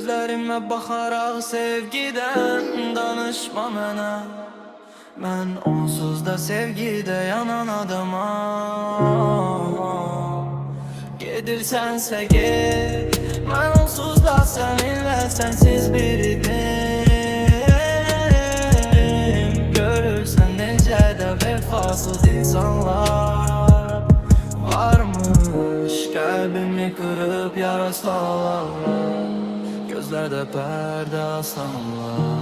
Gözlərimə baxaraq sevgidən danışma mənə. Mən onsuz da sevgidə yanan adamam. Gedirsənsə get, mən onsuz da səninlə sənsiz biridim. Görürsən necə də vefasız insanlar varmış, qəlbimi qırıb yara salanlar, gözlərdə pərdə asanlar.